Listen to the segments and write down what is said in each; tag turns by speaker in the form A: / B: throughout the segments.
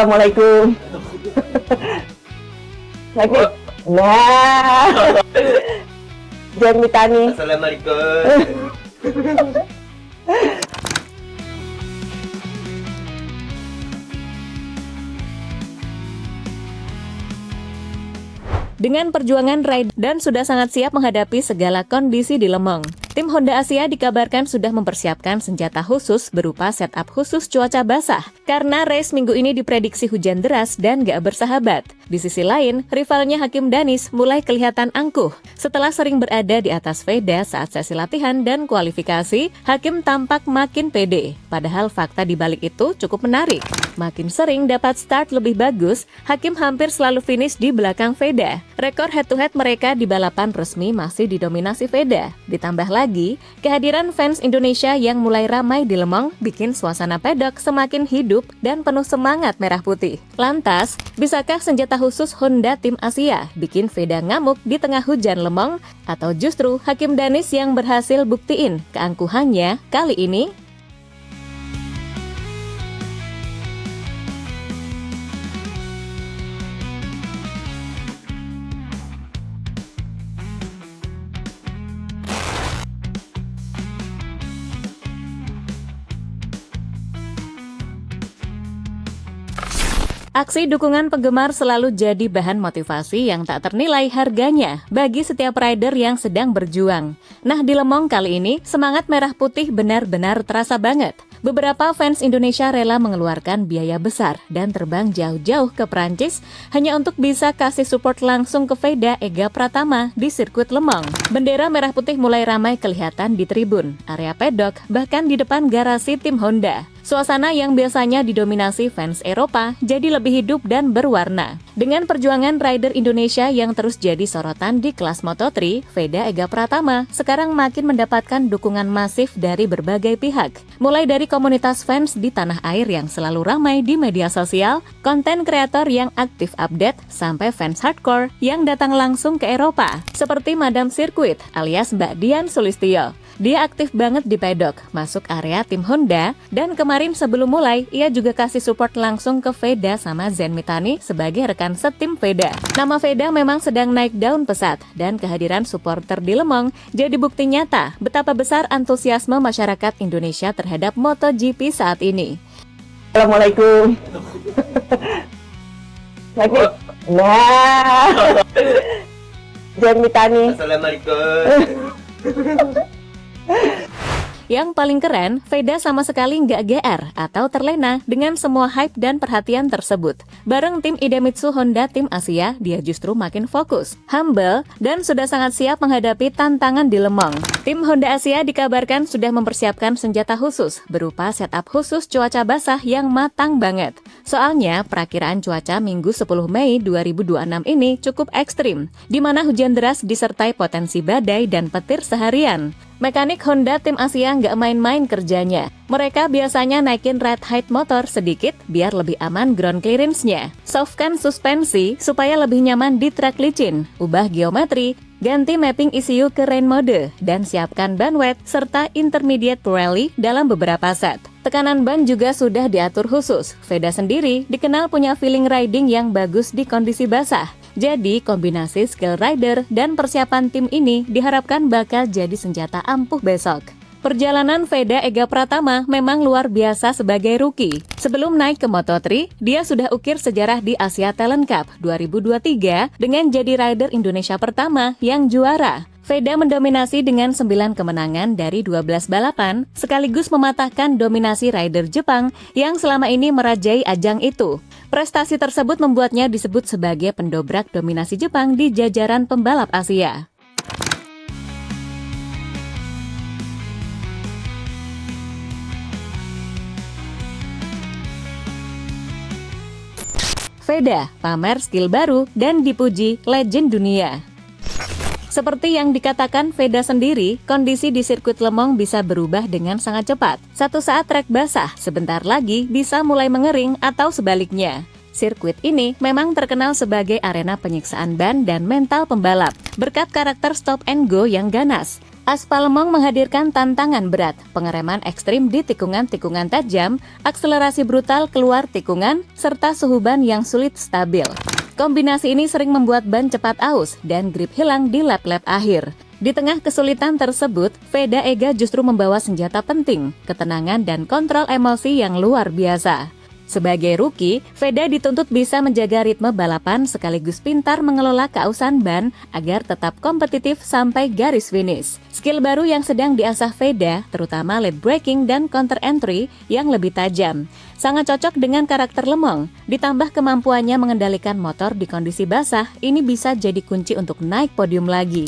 A: Assalamualaikum. Lagi. Nah. Jangan ditani.
B: Assalamualaikum.
C: Dengan perjuangan Rider dan sudah sangat siap menghadapi segala kondisi di Lemong. Tim Honda Asia dikabarkan sudah mempersiapkan senjata khusus berupa setup khusus cuaca basah. Karena race minggu ini diprediksi hujan deras dan gak bersahabat. Di sisi lain, rivalnya Hakim Danis mulai kelihatan angkuh. Setelah sering berada di atas Veda saat sesi latihan dan kualifikasi, Hakim tampak makin pede. Padahal fakta di balik itu cukup menarik. Makin sering dapat start lebih bagus, Hakim hampir selalu finish di belakang Veda. Rekor head-to-head mereka di balapan resmi masih didominasi Veda. Ditambah lagi, kehadiran fans Indonesia yang mulai ramai di Lemong bikin suasana pedok semakin hidup dan penuh semangat merah putih. Lantas, bisakah senjata khusus Honda Tim Asia bikin Veda ngamuk di tengah hujan Lemong? Atau justru Hakim Danis yang berhasil buktiin keangkuhannya kali ini? Aksi dukungan penggemar selalu jadi bahan motivasi yang tak ternilai harganya bagi setiap rider yang sedang berjuang. Nah, di Lemong kali ini, semangat merah putih benar-benar terasa banget. Beberapa fans Indonesia rela mengeluarkan biaya besar dan terbang jauh-jauh ke Prancis hanya untuk bisa kasih support langsung ke Veda Ega Pratama di sirkuit Lemong. Bendera merah putih mulai ramai kelihatan di tribun, area pedok, bahkan di depan garasi tim Honda. Suasana yang biasanya didominasi fans Eropa jadi lebih hidup dan berwarna. Dengan perjuangan rider Indonesia yang terus jadi sorotan di kelas Moto3, Veda Ega Pratama sekarang makin mendapatkan dukungan masif dari berbagai pihak. Mulai dari komunitas fans di tanah air yang selalu ramai di media sosial, konten kreator yang aktif update, sampai fans hardcore yang datang langsung ke Eropa. Seperti Madam Sirkuit alias Mbak Dian Sulistyo. Dia aktif banget di pedok, masuk area tim Honda, dan kemarin sebelum mulai, ia juga kasih support langsung ke Veda sama Zen Mitani sebagai rekan setim Veda. Nama Veda memang sedang naik daun pesat, dan kehadiran supporter di Lemong jadi bukti nyata betapa besar antusiasme masyarakat Indonesia terhadap MotoGP saat ini.
A: Assalamualaikum. Lagi. Nah. Jangan ditani.
B: Assalamualaikum.
C: Yang paling keren, Veda sama sekali nggak GR atau terlena dengan semua hype dan perhatian tersebut. Bareng tim Idemitsu Honda Tim Asia, dia justru makin fokus, humble, dan sudah sangat siap menghadapi tantangan di Lemong. Tim Honda Asia dikabarkan sudah mempersiapkan senjata khusus berupa setup khusus cuaca basah yang matang banget. Soalnya, perakiraan cuaca Minggu 10 Mei 2026 ini cukup ekstrim, di mana hujan deras disertai potensi badai dan petir seharian. Mekanik Honda Tim Asia nggak main-main kerjanya. Mereka biasanya naikin ride height motor sedikit biar lebih aman ground clearance-nya. Softkan suspensi supaya lebih nyaman di trek licin. Ubah geometri, ganti mapping ECU ke rain mode, dan siapkan ban wet serta intermediate Pirelli dalam beberapa set. Tekanan ban juga sudah diatur khusus. Veda sendiri dikenal punya feeling riding yang bagus di kondisi basah. Jadi, kombinasi skill rider dan persiapan tim ini diharapkan bakal jadi senjata ampuh besok. Perjalanan Veda Ega Pratama memang luar biasa sebagai rookie. Sebelum naik ke Moto3, dia sudah ukir sejarah di Asia Talent Cup 2023 dengan jadi rider Indonesia pertama yang juara. Veda mendominasi dengan 9 kemenangan dari 12 balapan, sekaligus mematahkan dominasi rider Jepang yang selama ini merajai ajang itu. Prestasi tersebut membuatnya disebut sebagai pendobrak dominasi Jepang di jajaran pembalap Asia. Veda pamer skill baru dan dipuji legend dunia. Seperti yang dikatakan Veda sendiri, kondisi di sirkuit Lemong bisa berubah dengan sangat cepat. Satu saat trek basah, sebentar lagi bisa mulai mengering atau sebaliknya. Sirkuit ini memang terkenal sebagai arena penyiksaan ban dan mental pembalap, berkat karakter stop and go yang ganas. Aspal Lemong menghadirkan tantangan berat, pengereman ekstrim di tikungan-tikungan tajam, akselerasi brutal keluar tikungan, serta suhu ban yang sulit stabil. Kombinasi ini sering membuat ban cepat aus dan grip hilang di lap-lap akhir. Di tengah kesulitan tersebut, Veda Ega justru membawa senjata penting, ketenangan dan kontrol emosi yang luar biasa. Sebagai rookie, Veda dituntut bisa menjaga ritme balapan sekaligus pintar mengelola keausan ban agar tetap kompetitif sampai garis finish. Skill baru yang sedang diasah Veda, terutama late braking dan counter entry yang lebih tajam, sangat cocok dengan karakter Lemong. Ditambah kemampuannya mengendalikan motor di kondisi basah, ini bisa jadi kunci untuk naik podium lagi.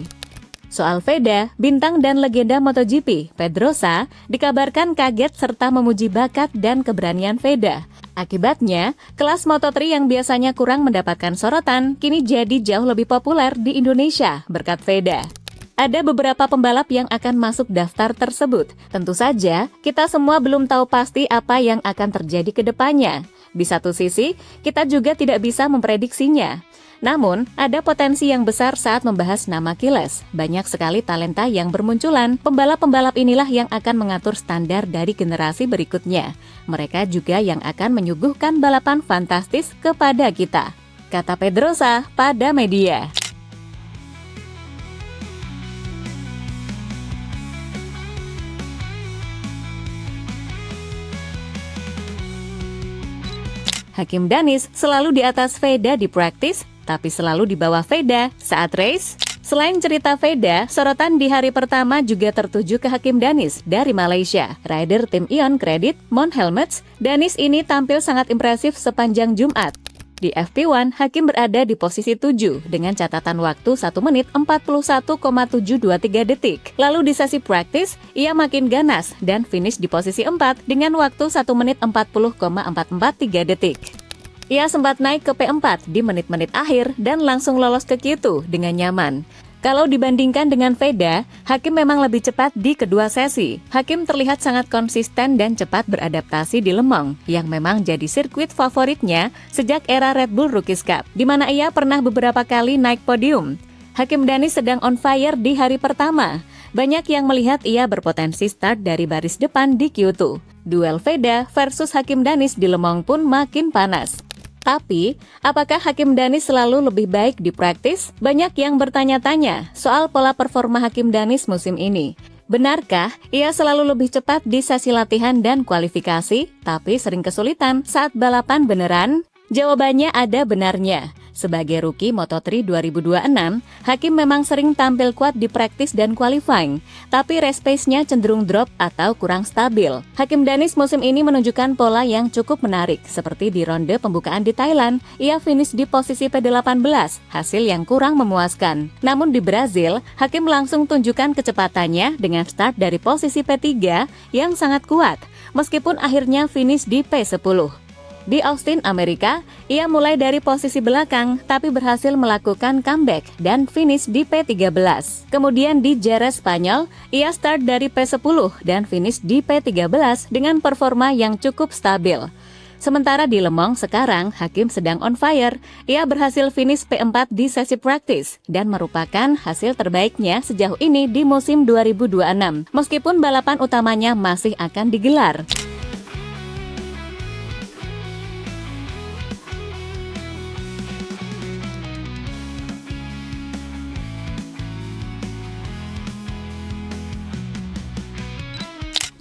C: Soal Veda, bintang dan legenda MotoGP, Pedrosa, dikabarkan kaget serta memuji bakat dan keberanian Veda. Akibatnya, kelas Moto3 yang biasanya kurang mendapatkan sorotan, kini jadi jauh lebih populer di Indonesia berkat Veda. Ada beberapa pembalap yang akan masuk daftar tersebut. Tentu saja, kita semua belum tahu pasti apa yang akan terjadi ke depannya. Di satu sisi, kita juga tidak bisa memprediksinya. Namun, ada potensi yang besar saat membahas nama Kiles. Banyak sekali talenta yang bermunculan, pembalap-pembalap inilah yang akan mengatur standar dari generasi berikutnya. Mereka juga yang akan menyuguhkan balapan fantastis kepada kita, kata Pedrosa pada media. Hakim Danis selalu di atas Veda di praktis, tapi selalu di bawah Veda saat race. Selain cerita Veda, sorotan di hari pertama juga tertuju ke Hakim Danis dari Malaysia. Rider tim Ion Credit, Mount Helmets, Danis ini tampil sangat impresif sepanjang Jumat. Di FP1, Hakim berada di posisi 7 dengan catatan waktu 1 menit 41,723 detik. Lalu di sesi praktis, ia makin ganas dan finish di posisi 4 dengan waktu 1 menit 40,443 detik. Ia sempat naik ke P4 di menit-menit akhir dan langsung lolos ke Q2 dengan nyaman. Kalau dibandingkan dengan Veda, Hakim memang lebih cepat di kedua sesi. Hakim terlihat sangat konsisten dan cepat beradaptasi di Le Mans, yang memang jadi sirkuit favoritnya sejak era Red Bull Rookies Cup, di mana ia pernah beberapa kali naik podium. Hakim Danis sedang on fire di hari pertama. Banyak yang melihat ia berpotensi start dari baris depan di Q2. Duel Veda versus Hakim Danis di Le Mans pun makin panas. Tapi, apakah Hakim Danis selalu lebih baik di praktis? Banyak yang bertanya-tanya soal pola performa Hakim Danis musim ini. Benarkah ia selalu lebih cepat di sesi latihan dan kualifikasi, tapi sering kesulitan saat balapan beneran? Jawabannya ada benarnya. Sebagai rookie Moto3 2026, Hakim memang sering tampil kuat di praktis dan qualifying, tapi race pace-nya cenderung drop atau kurang stabil. Hakim Danis musim ini menunjukkan pola yang cukup menarik, seperti di ronde pembukaan di Thailand, ia finish di posisi P18, hasil yang kurang memuaskan. Namun di Brazil, Hakim langsung tunjukkan kecepatannya dengan start dari posisi P3 yang sangat kuat, meskipun akhirnya finish di P10. Di Austin, Amerika, ia mulai dari posisi belakang tapi berhasil melakukan comeback dan finish di P13. Kemudian di Jerez, Spanyol, ia start dari P10 dan finish di P13 dengan performa yang cukup stabil. Sementara di Le Mans sekarang, Hakim sedang on fire. Ia berhasil finish P4 di sesi praktis dan merupakan hasil terbaiknya sejauh ini di musim 2026, meskipun balapan utamanya masih akan digelar.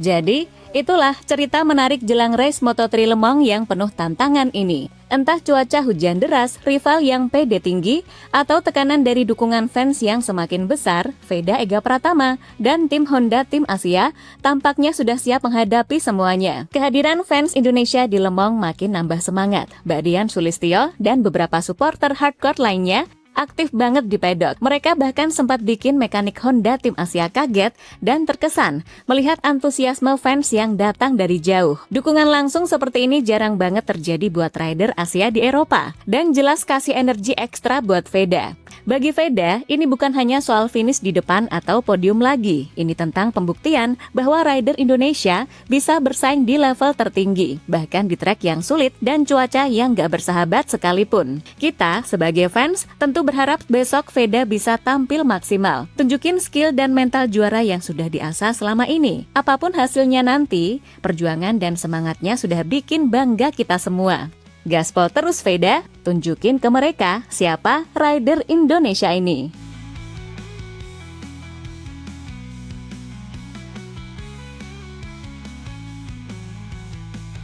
C: Jadi, itulah cerita menarik jelang race Moto3 Le Mans yang penuh tantangan ini. Entah cuaca hujan deras, rival yang PD tinggi, atau tekanan dari dukungan fans yang semakin besar, Veda Ega Pratama dan tim Honda Tim Asia tampaknya sudah siap menghadapi semuanya. Kehadiran fans Indonesia di Le Mans makin nambah semangat. Mbak Dian Sulistyo dan beberapa supporter hardcore lainnya aktif banget di pedok. Mereka bahkan sempat bikin mekanik Honda Tim Asia kaget dan terkesan melihat antusiasme fans yang datang dari jauh. Dukungan langsung seperti ini jarang banget terjadi buat rider Asia di Eropa dan jelas kasih energi ekstra buat Veda. Bagi Veda, ini bukan hanya soal finish di depan atau podium lagi. Ini tentang pembuktian bahwa rider Indonesia bisa bersaing di level tertinggi, bahkan di trek yang sulit dan cuaca yang gak bersahabat sekalipun. Kita, sebagai fans, tentu berharap besok Veda bisa tampil maksimal. Tunjukin skill dan mental juara yang sudah diasah selama ini. Apapun hasilnya nanti, perjuangan dan semangatnya sudah bikin bangga kita semua. Gaspol terus Veda, tunjukin ke mereka siapa rider Indonesia ini.